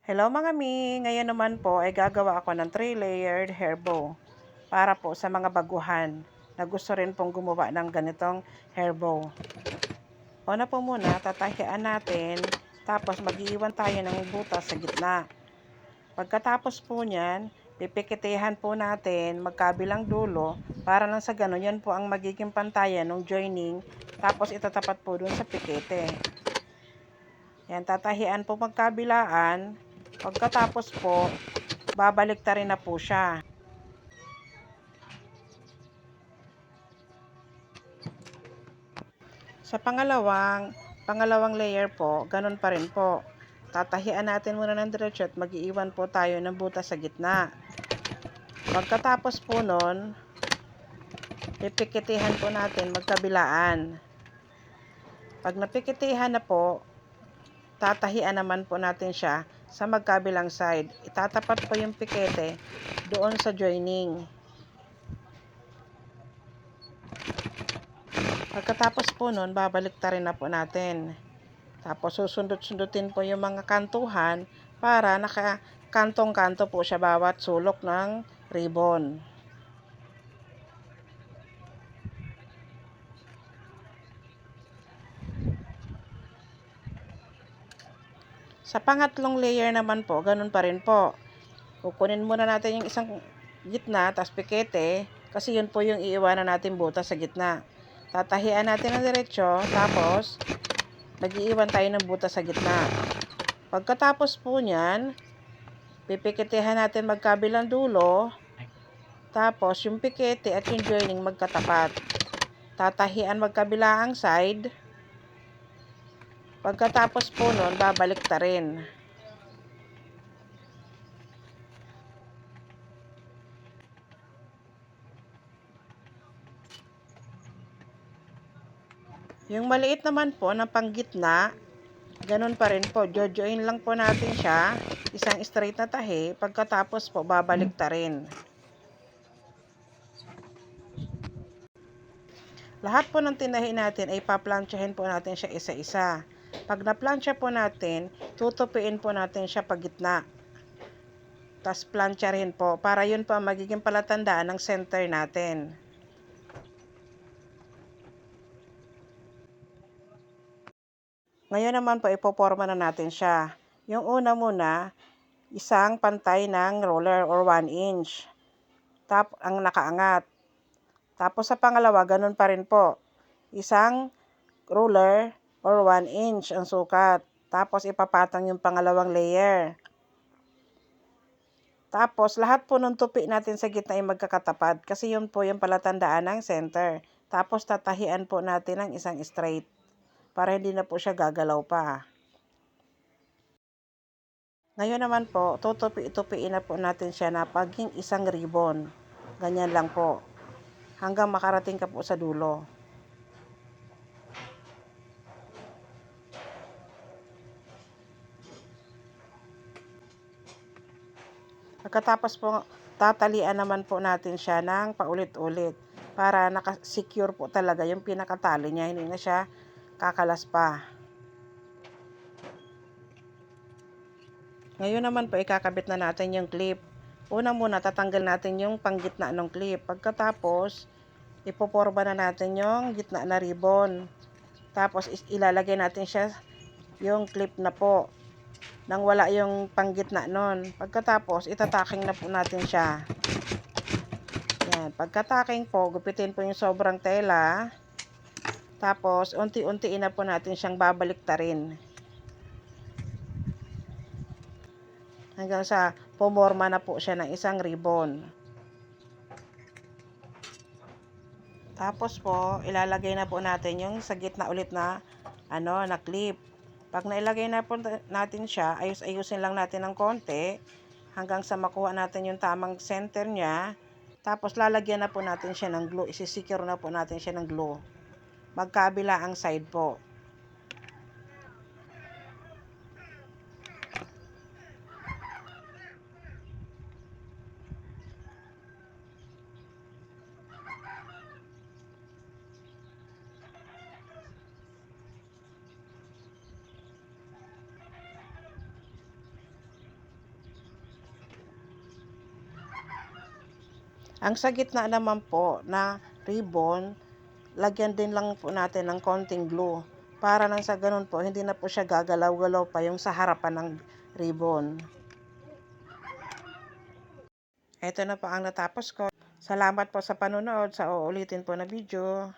Hello mga mi! Ngayon naman po ay gagawa ako ng 3-layered hair bow para po sa mga baguhan na gusto rin pong gumawa ng ganitong hair bow. Una po muna, tatahian natin, tapos mag-iiwan tayo ng butas sa gitna. Pagkatapos po niyan, pipikitihan po natin magkabilang dulo para lang sa ganun, yan po ang magiging pantayan ng joining, tapos itatapat po dun sa pikete. Yan, tatahian po magkabilaan. Pagkatapos po, babaliktarin na po siya. Sa pangalawang layer po, ganun pa rin po. Tatahian natin muna ng diretso at mag-iiwan po tayo ng butas sa gitna. Pagkatapos po nun, pipikitihan po natin magkabilaan. Pag napikitihan na po, tatahian naman po natin siya sa magkabilang side. Itatapat po yung pikete doon sa joining. Pagkatapos po nun, babaliktarin na po natin. Tapos susundot-sundutin po yung mga kantuhan para naka-kantong-kanto po siya bawat sulok ng ribbon. Sa pangatlong layer naman po, ganun pa rin po. Kukunin muna natin yung isang gitna, tas pikete, kasi yun po yung iiwanan natin butas sa gitna. Tatahian natin ng diretsyo, tapos mag-iiwan tayo ng butas sa gitna. Pagkatapos po niyan, pipikitihan natin magkabilang dulo, tapos yung pikete at yung joining magkatapat. Tatahian magkabilaang side. Pagkatapos po nun, babaliktarin. Yung maliit naman po na panggitna, ganun pa rin po. Jojoin lang po natin siya, isang straight na tahi. Pagkatapos po, babaliktarin. Lahat po ng tinahi natin ay paplansyahin po natin siya isa-isa. Pag naplansya po natin, tutupiin po natin siya pagitna. Tapos plansya rin po, para yun po ang magiging palatandaan ng center natin. Ngayon naman po, ipoporma na natin siya. Yung una muna, isang pantay ng roller or 1 inch. Ang nakaangat. Tapos sa pangalawa, ganun pa rin po. Isang ruler or 1 inch ang sukat. Tapos ipapatong yung pangalawang layer. Tapos lahat po ng tupi natin sa gitna ay magkakatapat kasi yun po yung palatandaan ng center. Tapos tatahian po natin ng isang straight para hindi na po siya gagalaw pa. Ngayon naman po, tutupi-tupiin na po natin siya na paging isang ribbon. Ganyan lang po. Hanggang makarating ka po sa dulo. Pagkatapos po, tatalian naman po natin siya ng paulit-ulit para nakasecure po talaga yung pinakatali niya. Hindi na siya kakalas pa. Ngayon naman po, ikakabit na natin yung clip. Una muna, tatanggal natin yung panggitna ng clip. Pagkatapos, ipoporma na natin yung gitna na ribbon. Tapos, ilalagay natin siya yung clip na po. Nang wala yung panggitna nun. Pagkatapos, itataking na po natin siya. Yan. Pagkataking po, gupitin po yung sobrang tela. Tapos, unti-untiin na po natin siyang babaliktarin. Hanggang sa pumorma na po siya ng isang ribbon. Tapos po, ilalagay na po natin yung sa gitna ulit na na clip. Pag nailagay na po natin siya, ayusin lang natin ng konti hanggang sa makuha natin yung tamang center niya. Tapos lalagyan na po natin siya ng glue. Isisecure na po natin siya ng glue. Magkabila ang side po. Ang sa gitna naman po na ribbon, lagyan din lang po natin ng konting glue. Para nang sa ganun po, hindi na po siya gagalaw-galaw pa yung sa harapan ng ribbon. Ito na po ang natapos ko. Salamat po sa panonood sa uulitin po na video.